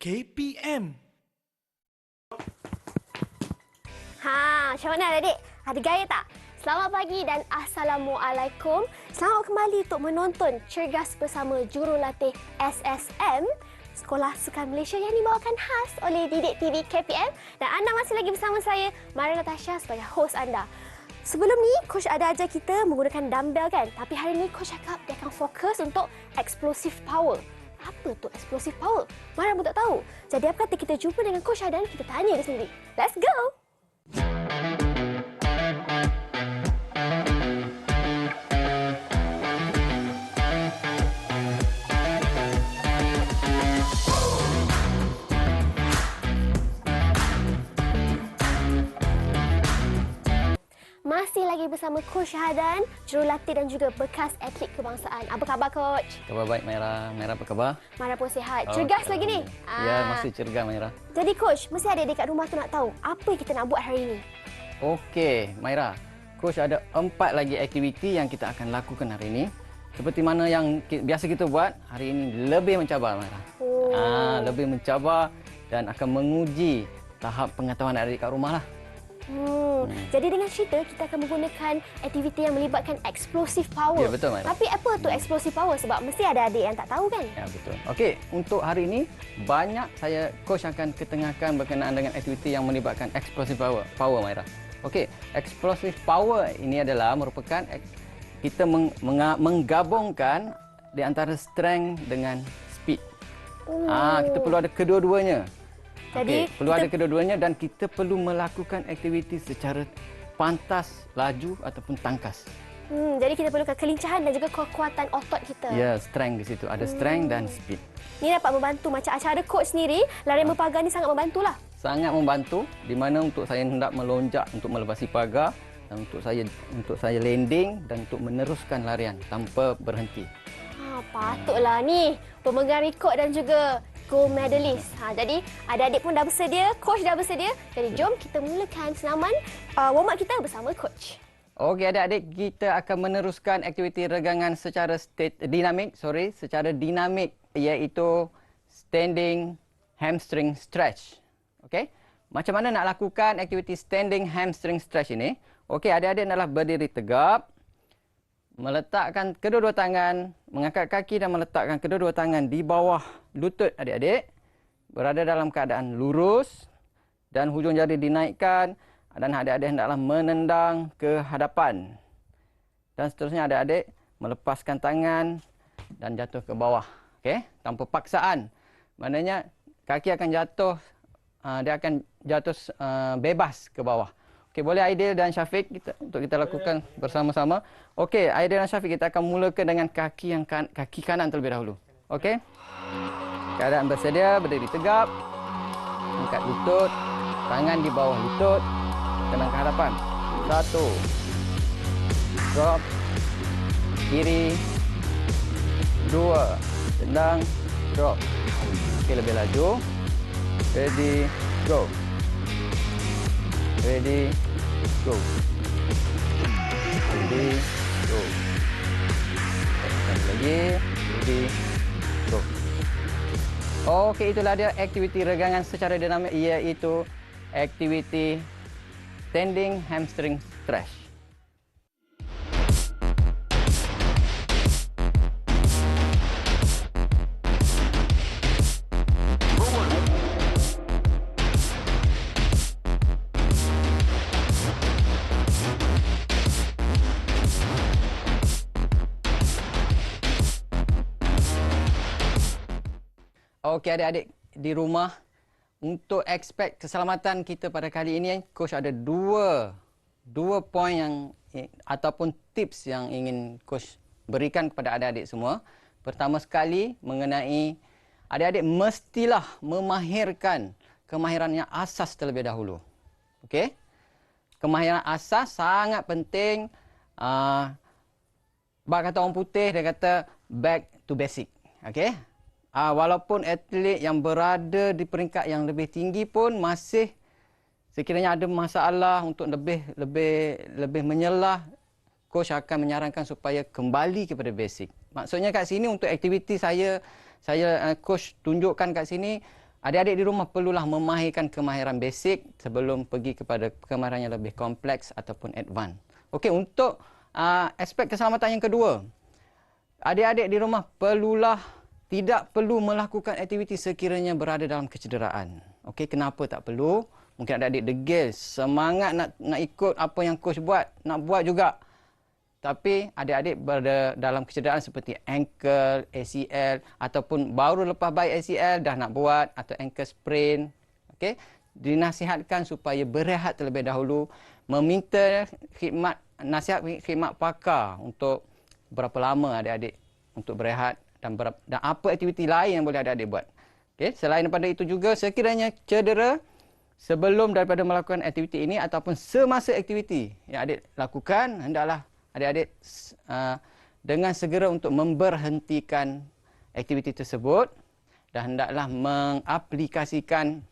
KPM. Macam mana adik? Ada gaya tak? Selamat pagi dan Assalamualaikum. Selamat kembali untuk menonton Cergas bersama Jurulatih SSM, Sekolah Sukan Malaysia yang dibawakan khas oleh Didik TV KPM. Dan anda masih lagi bersama saya, Maria Natasha sebagai hos anda. Sebelum ni, Coach ada ajar kita menggunakan dumbbell kan? Tapi hari ni Coach cakap dia akan fokus untuk explosive power. Apa tu explosive power? Mana pun tak tahu. Jadi apa kata kita jumpa dengan Coach Adan, kita tanya dia sendiri. Let's go! Masih lagi bersama Coach Syahadan, jurulatih dan juga bekas atlet kebangsaan. Apa khabar Coach? Khabar baik Maira. Maira apa khabar? Mana pun sihat. Cergas lagi ni? Ya, masih cergas Maira. Jadi Coach, mesti ada dekat rumah tu nak tahu apa yang kita nak buat hari ini. Okey, Maira. Coach ada 4 lagi aktiviti yang kita akan lakukan hari ini. Seperti mana yang biasa kita buat, hari ini lebih mencabar Maira. Lebih mencabar dan akan menguji tahap pengetahuan adik kat rumah lah. Jadi dengan cerita, kita akan menggunakan aktiviti yang melibatkan explosive power. Ya, betul, Maira. Tapi apa tu explosive power? Sebab mesti ada adik yang tak tahu kan? Ya, betul. Okey, untuk hari ini banyak Coach akan ketengahkan berkenaan dengan aktiviti yang melibatkan explosive power Maira. Okey, explosive power ini adalah merupakan kita menggabungkan di antara strength dengan speed. Kita perlu ada kedua-duanya. Jadi perlu ada kedua-duanya dan kita perlu melakukan aktiviti secara pantas, laju ataupun tangkas. Jadi kita perlukan kelincahan dan juga kekuatan otot kita. Ya, strength di situ. Ada strength dan speed. Ini dapat membantu macam acara coach sendiri, larian berpagar ni sangat membantulah. Sangat membantu di mana untuk saya hendak melonjak untuk melebasi pagar dan untuk saya landing dan untuk meneruskan larian tanpa berhenti. Patutlah ni pemegang rekod dan juga gold medalist. Jadi adik-adik pun dah bersedia, coach dah bersedia. Jadi jom kita mulakan senaman warm up kita bersama coach. Okey adik-adik, kita akan meneruskan aktiviti regangan secara dinamik iaitu standing hamstring stretch. Okey. Macam mana nak lakukan aktiviti standing hamstring stretch ini? Okey, adik-adik adalah berdiri tegap, meletakkan kedua-dua tangan, mengangkat kaki dan meletakkan kedua-dua tangan di bawah lutut adik-adik. Berada dalam keadaan lurus dan hujung jari dinaikkan dan adik-adik hendaklah menendang ke hadapan. Dan seterusnya adik-adik melepaskan tangan dan jatuh ke bawah. Okey, tanpa paksaan. Maknanya kaki akan jatuh, dia akan jatuh bebas ke bawah. Okey, boleh Aidil dan Syafiq untuk kita lakukan bersama-sama. Okey, Aidil dan Syafiq kita akan mulakan dengan kaki kanan terlebih dahulu. Okey. Keadaan bersedia, berdiri tegap. Angkat lutut, tangan di bawah lutut, tendang ke hadapan. 1. Drop. Kiri. 2. Tendang, drop. Okey, lebih laju. Ready, go. Ready, go. Ready, go. Sekali lagi. Ready, go. Okey, itulah dia aktiviti regangan secara dinamik iaitu aktiviti standing hamstring stretch. Okey adik-adik di rumah, untuk aspek keselamatan kita pada kali ini, Coach ada dua poin yang ataupun tips yang ingin Coach berikan kepada adik-adik semua. Pertama sekali mengenai adik-adik mestilah memahirkan kemahiran yang asas terlebih dahulu. Okey? Kemahiran asas sangat penting. Bak kata orang putih, dia kata back to basic. Okey? Walaupun atlet yang berada di peringkat yang lebih tinggi pun masih sekiranya ada masalah untuk lebih menyelah, coach akan menyarankan supaya kembali kepada basic. Maksudnya kat sini untuk aktiviti coach tunjukkan kat sini adik-adik di rumah perlulah memahirkan kemahiran basic sebelum pergi kepada kemahiran yang lebih kompleks ataupun advance. Okey, untuk aspek keselamatan yang kedua, adik-adik di rumah tidak perlu melakukan aktiviti sekiranya berada dalam kecederaan. Okey, kenapa tak perlu? Mungkin adik-adik degil, semangat nak ikut apa yang coach buat, nak buat juga. Tapi adik-adik berada dalam kecederaan seperti ankle, ACL ataupun baru lepas baik ACL dah nak buat atau ankle sprain. Okey, dinasihatkan supaya berehat terlebih dahulu, meminta nasihat khidmat pakar untuk berapa lama adik-adik untuk berehat dan apa aktiviti lain yang boleh adik-adik buat. Okey, selain daripada itu juga sekiranya cedera, sebelum daripada melakukan aktiviti ini ataupun semasa aktiviti yang adik lakukan, hendaklah adik-adik dengan segera untuk memberhentikan aktiviti tersebut dan hendaklah mengaplikasikan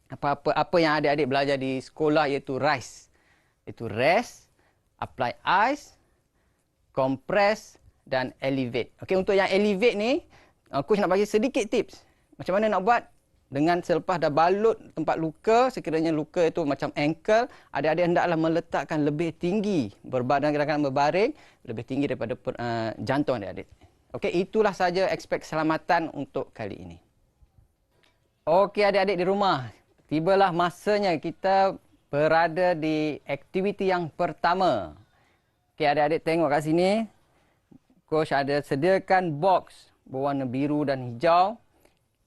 apa yang adik-adik belajar di sekolah, iaitu RICE. Itu rest, apply ice, compress dan elevate. Okey, untuk yang elevate ni, coach nak bagi sedikit tips macam mana nak buat. Dengan selepas dah balut tempat luka, sekiranya luka itu macam ankle, adik-adik hendaklah meletakkan lebih tinggi berbadan gerakan berbaring, lebih tinggi daripada jantung adik-adik. Okey, itulah saja aspek keselamatan untuk kali ini. Okey adik-adik di rumah, tibalah masanya kita berada di aktiviti yang pertama. Okey adik-adik tengok kat sini, coach ada sediakan box berwarna biru dan hijau.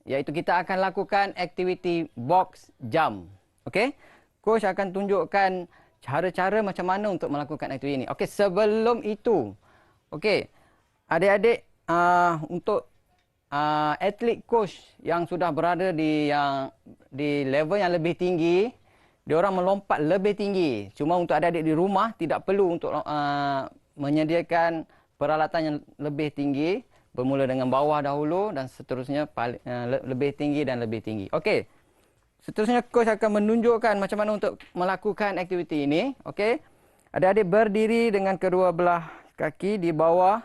Iaitu kita akan lakukan aktiviti box jump. Okey? Coach akan tunjukkan cara-cara macam mana untuk melakukan aktiviti ini. Okey, sebelum itu, okey, adik-adik untuk atlet coach yang sudah berada di level yang lebih tinggi, diorang melompat lebih tinggi. Cuma untuk adik-adik di rumah tidak perlu untuk menyediakan peralatan yang lebih tinggi. Bermula dengan bawah dahulu dan seterusnya lebih tinggi dan lebih tinggi. Okey. Seterusnya coach akan menunjukkan macam mana untuk melakukan aktiviti ini. Okey. Adik-adik berdiri dengan kedua belah kaki di bawah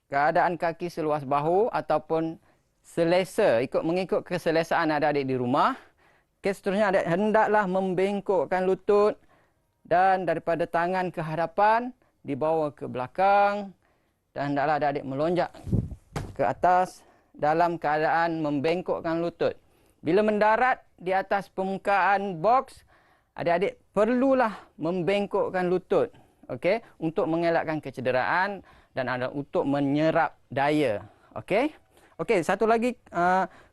keadaan kaki seluas bahu ataupun selesa, mengikut keselesaan adik-adik di rumah. Okey, seterusnya adik hendaklah membengkokkan lutut dan daripada tangan ke hadapan dibawa ke belakang. Dan hendaklah adik-adik melonjak ke atas dalam keadaan membengkokkan lutut. Bila mendarat di atas permukaan box, adik-adik perlulah membengkokkan lutut. Okey, untuk mengelakkan kecederaan dan untuk menyerap daya. Okey. Okey, satu lagi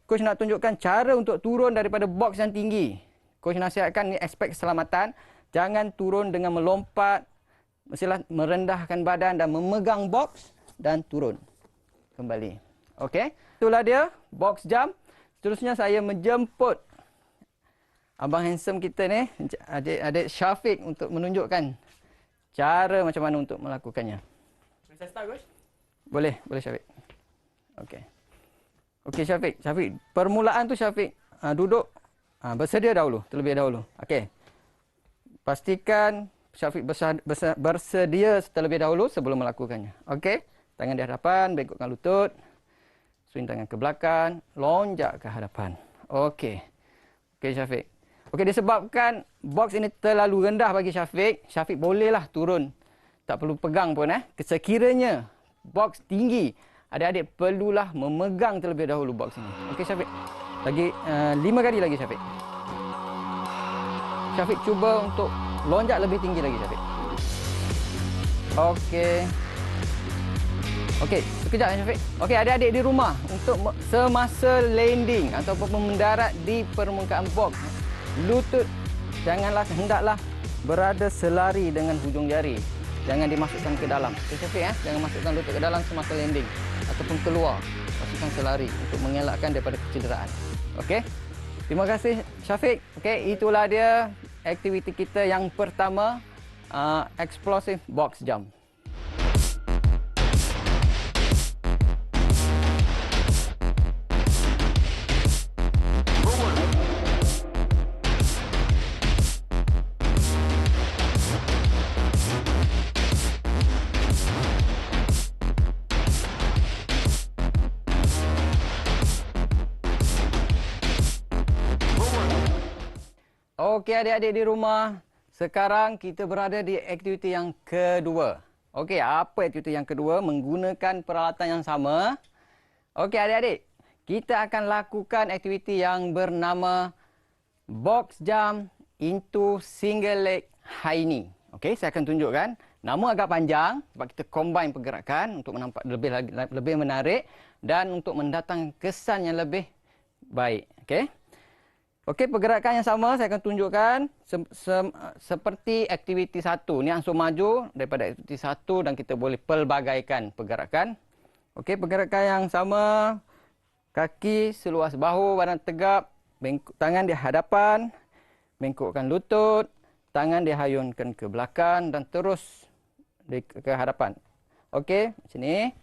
coach nak tunjukkan cara untuk turun daripada box yang tinggi. Coach nasihatkan ni aspek keselamatan, jangan turun dengan melompat. Mestilah merendahkan badan dan memegang box dan turun kembali. Okey, itulah dia box jump. Seterusnya saya menjemput abang handsome kita ni, adik Syafiq, untuk menunjukkan cara macam mana untuk melakukannya. Boleh saya start, coach? Boleh Syafiq. Okey. Okey Syafiq, permulaan tu Syafiq duduk bersedia dahulu, terlebih dahulu. Okey. Pastikan Syafiq bersedia terlebih dahulu sebelum melakukannya. Okey. Tangan di hadapan, bengkokkan lutut. Swing tangan ke belakang, lonjak ke hadapan. Okey. Okey Syafiq. Okey, disebabkan box ini terlalu rendah bagi Syafiq, Syafiq bolehlah turun. Tak perlu pegang pun Sekiranya box tinggi, adik-adik perlulah memegang terlebih dahulu box ini. Okey Syafiq. Lagi 5 kali lagi Syafiq. Syafiq cuba untuk lonjak lebih tinggi lagi Syafiq. Okey. Okey, sekejap Syafiq. Okey, adik-adik di rumah, untuk semasa landing ataupun mendarat di permukaan box, lutut hendaklah berada selari dengan hujung jari. Jangan dimasukkan ke dalam. Okey Syafiq, jangan masukkan lutut ke dalam semasa landing ataupun keluar. Masukkan selari untuk mengelakkan daripada kecederaan. Okey. Terima kasih Syafiq. Okey, itulah dia aktiviti kita yang pertama, explosive box jump. Okey adik-adik di rumah, sekarang kita berada di aktiviti yang kedua. Okey, apa aktiviti yang kedua? Menggunakan peralatan yang sama. Okey adik-adik, kita akan lakukan aktiviti yang bernama box jump into single leg high knee. Okey, saya akan tunjukkan. Nama agak panjang sebab kita combine pergerakan untuk menampak lebih menarik dan untuk mendatangkan kesan yang lebih baik. Okey. Okey, pergerakan yang sama saya akan tunjukkan seperti aktiviti satu. Ini ansur maju daripada aktiviti satu dan kita boleh pelbagaikan pergerakan. Okey, pergerakan yang sama. Kaki seluas bahu, badan tegap, bengkok tangan di hadapan, bengkokkan lutut, tangan dihayunkan ke belakang dan terus ke hadapan. Okey, macam ni.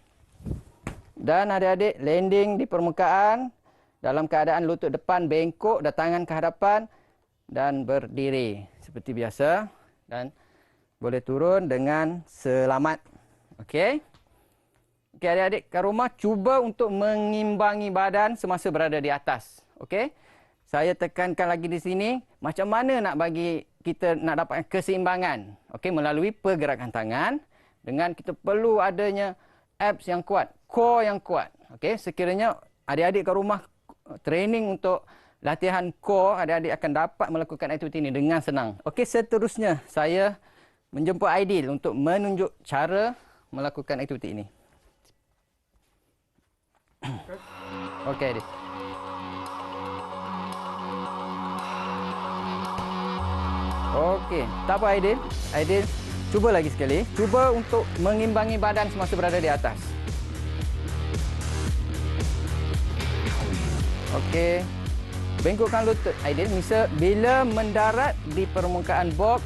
Dan adik-adik landing di permukaan. Dalam keadaan lutut depan bengkok dan tangan ke hadapan dan berdiri seperti biasa dan boleh turun dengan selamat. Okey. Okey adik-adik kat rumah cuba untuk mengimbangi badan semasa berada di atas. Okey. Saya tekankan lagi di sini macam mana nak bagi kita nak dapatkan keseimbangan. Okey, melalui pergerakan tangan dengan kita perlu adanya abs yang kuat, core yang kuat. Okey, sekiranya adik-adik kat rumah training untuk latihan core, adik-adik akan dapat melakukan aktiviti ini dengan senang. Okey, seterusnya saya menjemput Aidil untuk menunjuk cara melakukan aktiviti ini. Okey, Aidil. Okey, tak apa Aidil. Aidil, cuba lagi sekali. Cuba untuk mengimbangi badan semasa berada di atas. Okey. Bengkokkan lutut Aidil. Misal bila mendarat di permukaan box,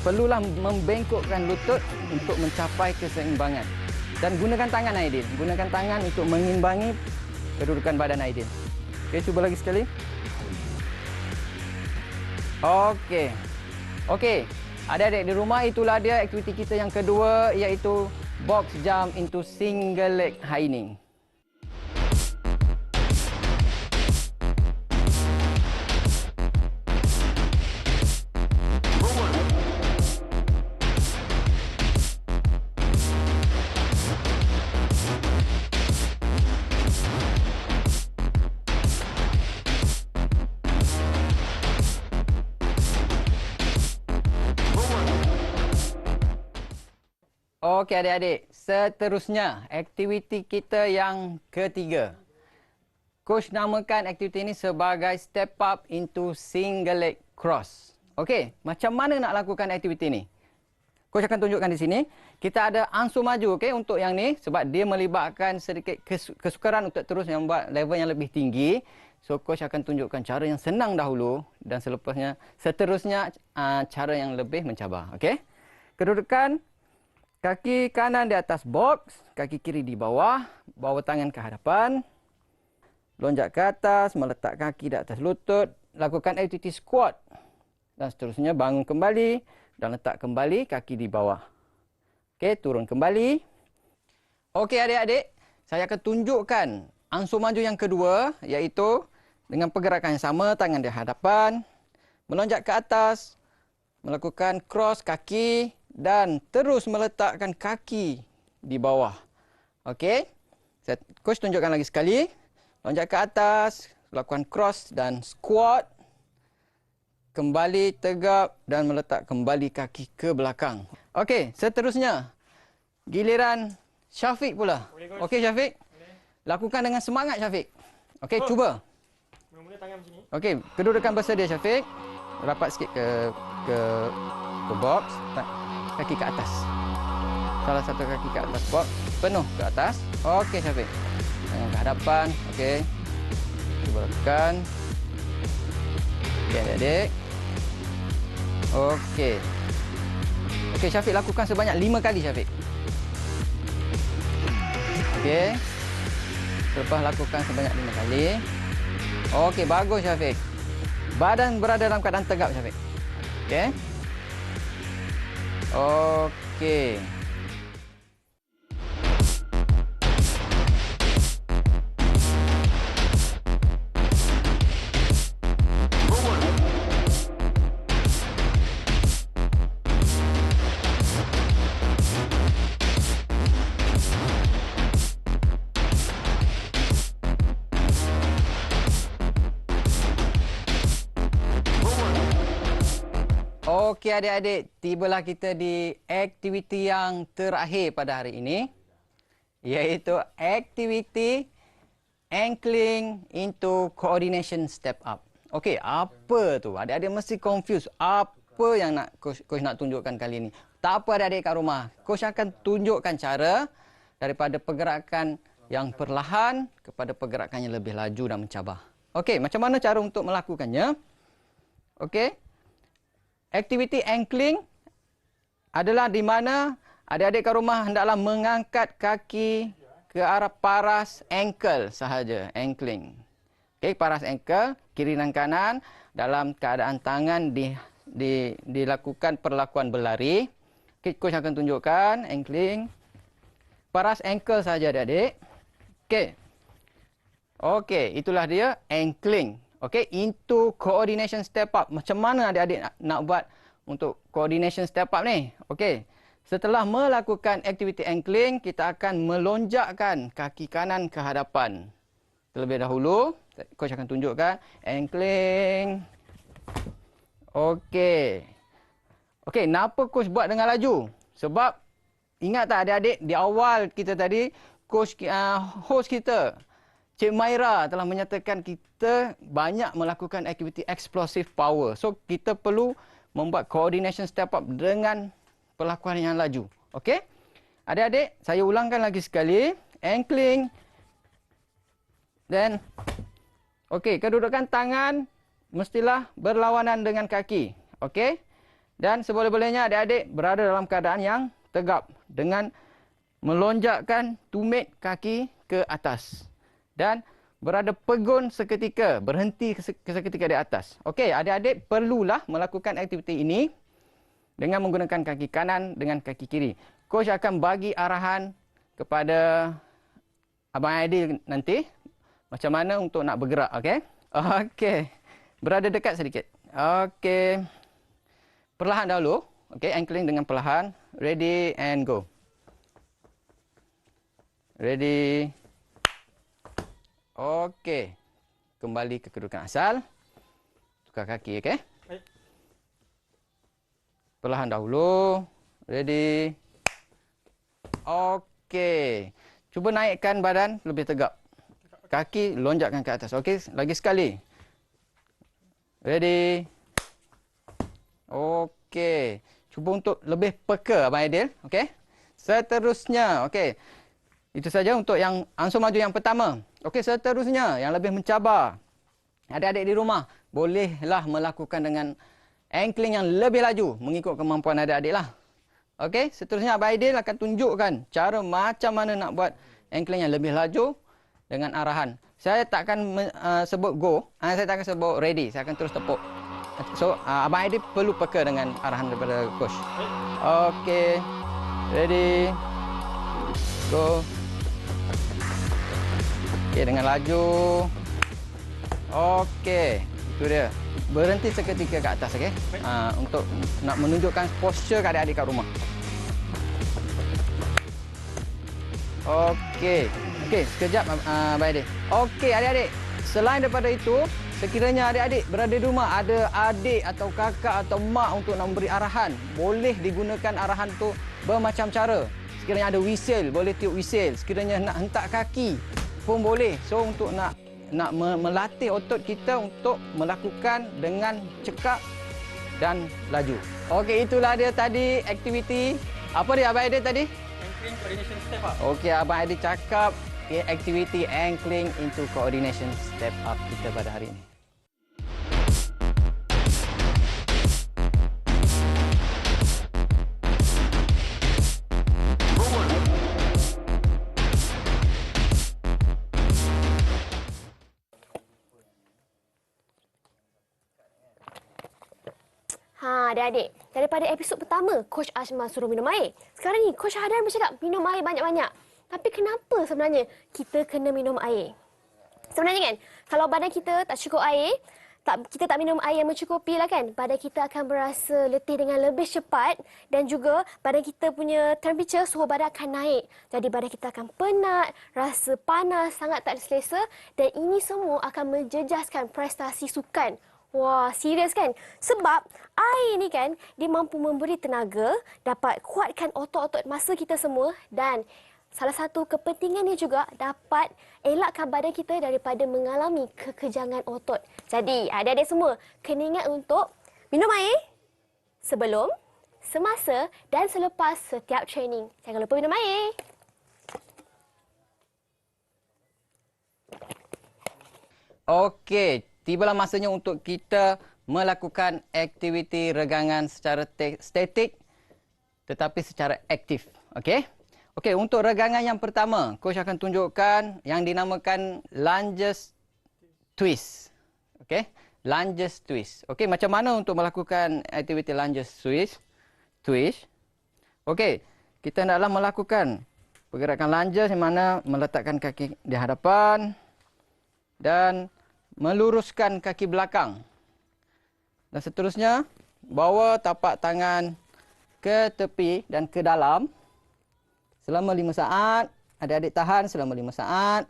perlulah membengkokkan lutut untuk mencapai keseimbangan. Dan gunakan tangan Aidil. Gunakan tangan untuk mengimbangi kedudukan badan Aidil. Okey, cuba lagi sekali. Okey. Okey. Adik-adik di rumah, itulah dia aktiviti kita yang kedua, iaitu box jump into single leg high knee. Okey adik-adik, seterusnya aktiviti kita yang ketiga. Coach namakan aktiviti ini sebagai step up into single leg cross. Okey, macam mana nak lakukan aktiviti ini? Coach akan tunjukkan di sini. Kita ada ansur maju okey untuk yang ni sebab dia melibatkan sedikit kesukaran untuk terus membuat level yang lebih tinggi. So coach akan tunjukkan cara yang senang dahulu dan seterusnya cara yang lebih mencabar. Okey. Kedudukan kaki kanan di atas box, kaki kiri di bawah, bawa tangan ke hadapan. Lonjak ke atas, meletak kaki di atas lutut, lakukan aktiviti squat. Dan seterusnya bangun kembali dan letak kembali kaki di bawah. Okey, turun kembali. Okey adik-adik, saya akan tunjukkan ansur maju yang kedua, iaitu dengan pergerakan yang sama, tangan di hadapan, melonjak ke atas, melakukan cross kaki dan terus meletakkan kaki di bawah. Okey. Coach tunjukkan lagi sekali. Lonjak ke atas, lakukan cross dan squat. Kembali tegap dan meletak kembali kaki ke belakang. Okey, seterusnya giliran Syafiq pula. Okey Syafiq. Lakukan dengan semangat Syafiq. Okey, cuba. Mula-mula tangan macam ni. Okey, kedudukan bersedia Syafiq. Rapat sikit ke box. Kaki ke atas. Salah satu kaki ke atas box. Penuh ke atas. Okey Syafiq. Tangan ke hadapan. Okey. Cuba lakukan. Okey adik-adik. Okey. Okey Syafiq, lakukan sebanyak 5 kali Syafiq. Okey. Lepas lakukan sebanyak 5 kali. Okey, bagus Syafiq. Badan berada dalam keadaan tegap Syafiq. Okey. Okey. Okey adik-adik, tibalah kita di aktiviti yang terakhir pada hari ini, iaitu aktiviti ankling into coordination step up. Okey, apa tu? Adik-adik mesti confuse apa yang nak coach nak tunjukkan kali ini. Tak apa adik-adik kat rumah. Coach akan tunjukkan cara daripada pergerakan yang perlahan kepada pergerakan yang lebih laju dan mencabar. Okey, macam mana cara untuk melakukannya? Okey. Aktiviti ankling adalah di mana adik-adik kat rumah hendaklah mengangkat kaki ke arah paras ankle sahaja, ankling. Okey, paras ankle kiri dan kanan dalam keadaan tangan dilakukan perlakuan berlari. Okey, coach akan tunjukkan ankling. Paras ankle sahaja adik-adik. Okey. Okey, itulah dia ankling. Okey, into coordination step up. Macam mana adik-adik nak buat untuk coordination step up ni? Okey. Setelah melakukan aktiviti ankling, kita akan melonjakkan kaki kanan ke hadapan. Terlebih dahulu, coach akan tunjukkan ankling. Okey. Okey, kenapa coach buat dengan laju? Sebab ingat tak adik-adik di awal kita tadi coach host kita Cik Maira telah menyatakan kita banyak melakukan aktiviti explosive power. So, kita perlu membuat coordination step up dengan perlakuan yang laju. Okey? Adik-adik, saya ulangkan lagi sekali. Ankling. Dan, okey, kedudukan tangan mestilah berlawanan dengan kaki. Okey? Dan seboleh-bolehnya adik-adik berada dalam keadaan yang tegap dengan melonjakkan tumit kaki ke atas. Dan berada pegun seketika, berhenti seketika di atas. Okey, adik-adik perlulah melakukan aktiviti ini dengan menggunakan kaki kanan dengan kaki kiri. Coach akan bagi arahan kepada Abang Aidil nanti macam mana untuk nak bergerak, okey? Okey. Berada dekat sedikit. Okey. Perlahan dahulu. Okey, ankling dengan perlahan. Ready and go. Ready. Okey. Kembali ke kedudukan asal. Tukar kaki, okey? Baik. Perlahan dahulu. Ready. Okey. Cuba naikkan badan lebih tegap. Kaki lonjakkan ke atas. Okey, lagi sekali. Ready. Okey. Cuba untuk lebih peka Abang Aidil, okey? Seterusnya, okey. Itu saja untuk yang ansur maju yang pertama. Okey, seterusnya yang lebih mencabar. Adik-adik di rumah bolehlah melakukan dengan ankling yang lebih laju mengikut kemampuan adik-adik lah. Okey, seterusnya Abang Aidil akan tunjukkan cara macam mana nak buat ankling yang lebih laju dengan arahan. Saya takkan sebut go, saya takkan sebut ready, saya akan terus tepuk. So, Abang Aidil perlu peka dengan arahan daripada coach. Okey, ready, go. Okey, dengan laju. Okey, itu dia. Berhenti seketika ke atas, okey? Untuk nak menunjukkan posture ke adik-adik kat rumah. Okey. Okey, sekejap Abang Aidil. Okey, adik-adik. Selain daripada itu, sekiranya adik-adik berada di rumah, ada adik atau kakak atau mak untuk nak memberi arahan, boleh digunakan arahan tu bermacam cara. Sekiranya ada whistle, boleh tiup whistle. Sekiranya nak hentak kaki pun boleh. So, untuk nak melatih otot kita untuk melakukan dengan cekap dan laju. Okey, itulah dia tadi aktiviti. Apa dia Abang Aidil tadi? Ankling coordination step up. Okey, Abang Aidil cakap aktiviti ankling into coordination step up kita pada hari ini. Adik-adik, daripada episod pertama, Coach Ashma suruh minum air. Sekarang ni, Coach Hadan bercakap minum air banyak-banyak. Tapi kenapa sebenarnya kita kena minum air? Sebenarnya kan, kalau badan kita tak cukup air, kita tak minum air yang mencukupi lah kan, badan kita akan berasa letih dengan lebih cepat dan juga badan kita punya temperature, suhu badan akan naik. Jadi badan kita akan penat, rasa panas, sangat tak selesa dan ini semua akan menjejaskan prestasi sukan Wah, serius kan? Sebab air ni kan, dia mampu memberi tenaga, dapat kuatkan otot-otot masa kita semua dan salah satu kepentingannya juga dapat elakkan badan kita daripada mengalami kekejangan otot. Jadi, adik-adik semua kena ingat untuk minum air sebelum, semasa dan selepas setiap training. Jangan lupa minum air. Okey, tibalah masanya untuk kita melakukan aktiviti regangan secara statik tetapi secara aktif. Okey? Okey, untuk regangan yang pertama, coach akan tunjukkan yang dinamakan lunges twist. Okey? Lunges twist. Okey, macam mana untuk melakukan aktiviti lunges twist? Okey, kita hendaklah melakukan pergerakan lunges di mana meletakkan kaki di hadapan dan meluruskan kaki belakang. Dan seterusnya, bawa tapak tangan ke tepi dan ke dalam selama 5 saat. Adik-adik tahan selama 5 saat.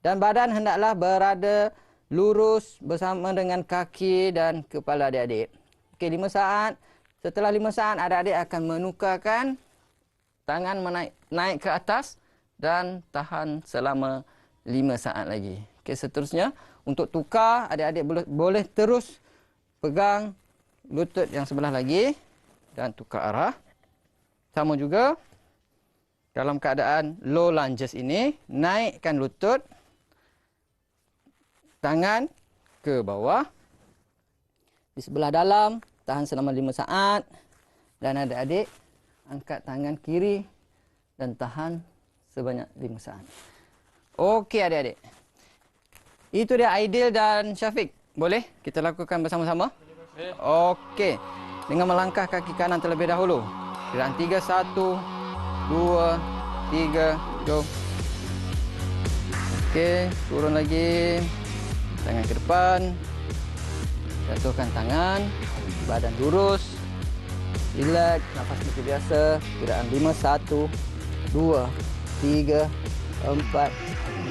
Dan badan hendaklah berada lurus bersama dengan kaki dan kepala adik-adik. Okey, 5 saat. Setelah 5 saat, adik-adik akan menukarkan tangan naik ke atas dan tahan selama 5 saat lagi. Okey, seterusnya untuk tukar, adik-adik boleh terus pegang lutut yang sebelah lagi dan tukar arah. Sama juga dalam keadaan low lunges ini, naikkan lutut, tangan ke bawah. Di sebelah dalam, tahan selama 5 saat. Dan adik-adik, angkat tangan kiri dan tahan sebanyak 5 saat. Okey adik-adik. Itu dia Aidil dan Syafiq. Boleh kita lakukan bersama-sama? Okey. Dengan melangkah kaki kanan terlebih dahulu. Gerakan 3, 1, 2, 3, go. Okey, turun lagi. Tangan ke depan. Jatuhkan tangan. Badan lurus. Relax, nafas seperti biasa. Gerakan 5, 1, 2, 3, 4,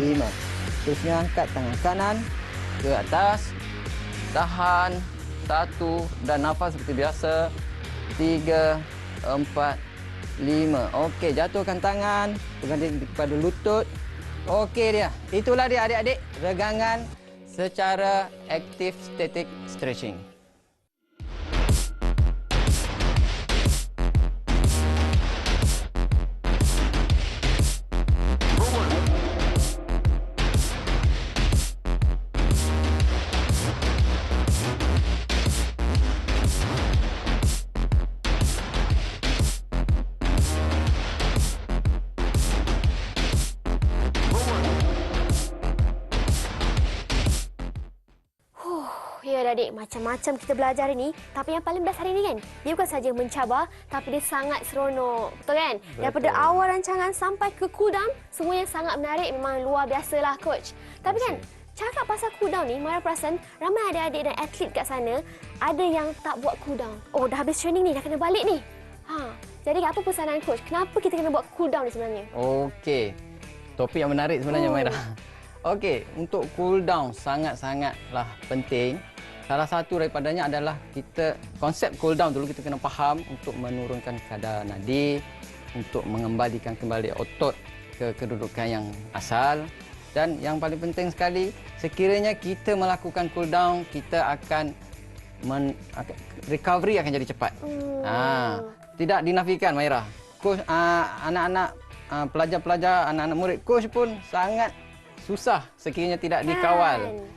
5. Terusnya angkat tangan kanan ke atas. Tahan. 1 dan nafas seperti biasa. 3, 4, 5. Okey, jatuhkan tangan. Pegang kepada lutut. Okey dia. Itulah dia adik-adik. Regangan secara aktif static stretching. Ya adik, macam-macam kita belajar hari ni. Tapi yang paling best hari ni kan, dia bukan saja mencabar, tapi dia sangat seronok. Betul kan? Betul. Daripada awal rancangan sampai ke cool down, semuanya sangat menarik. Memang luar biasalah coach. Tapi kan, cakap pasal cool down ni, Mara perasan ramai adik-adik dan atlet kat sana ada yang tak buat cool down. Oh, dah habis training ni, dah kena balik ni. Jadi apa pesanan coach? Kenapa kita kena buat cool down ni sebenarnya? Okey. Topik yang menarik sebenarnya, Maira. Okey, untuk cool down sangat-sangatlah penting. Salah satu daripadanya adalah kita konsep cool down dulu kita kena faham untuk menurunkan kadar nadi, untuk mengembalikan kembali otot ke kedudukan yang asal. Dan yang paling penting sekali, sekiranya kita melakukan cool down, kita akan recovery akan jadi cepat. Tidak dinafikan, Maira. Coach, anak-anak pelajar-pelajar, anak-anak murid coach pun sangat susah sekiranya tidak dikawal.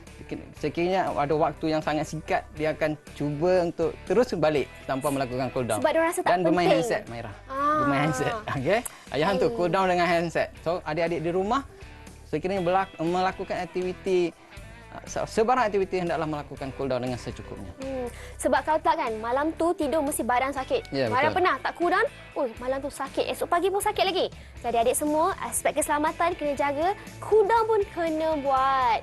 Sekiranya ada waktu yang sangat singkat, dia akan cuba untuk terus balik tanpa melakukan cool down. Sebab dia rasa tak dan bermain penting. handset, Maira. Bermain handset. Okey. Ayah untuk cool down dengan handset. So, adik-adik di rumah sekiranya melakukan aktiviti, sebarang aktiviti hendaklah melakukan cool down dengan secukupnya. Sebab kalau tak kan, malam tu tidur mesti badan sakit. Ya, Mara betul. pernah tak cool down, malam tu sakit. Esok pagi pun sakit lagi. Jadi adik semua, aspek keselamatan kena jaga, cool down pun kena buat.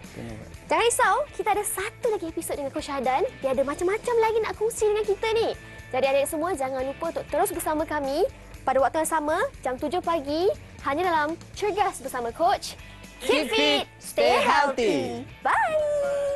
Jangan risau, kita ada satu lagi episod dengan Coach Hadan. Dia ada macam-macam lagi nak kongsi dengan kita ni. Jadi adik semua, jangan lupa untuk terus bersama kami pada waktu yang sama, jam 7 pagi, hanya dalam Cergas bersama Coach. Keep fit, stay healthy. Bye!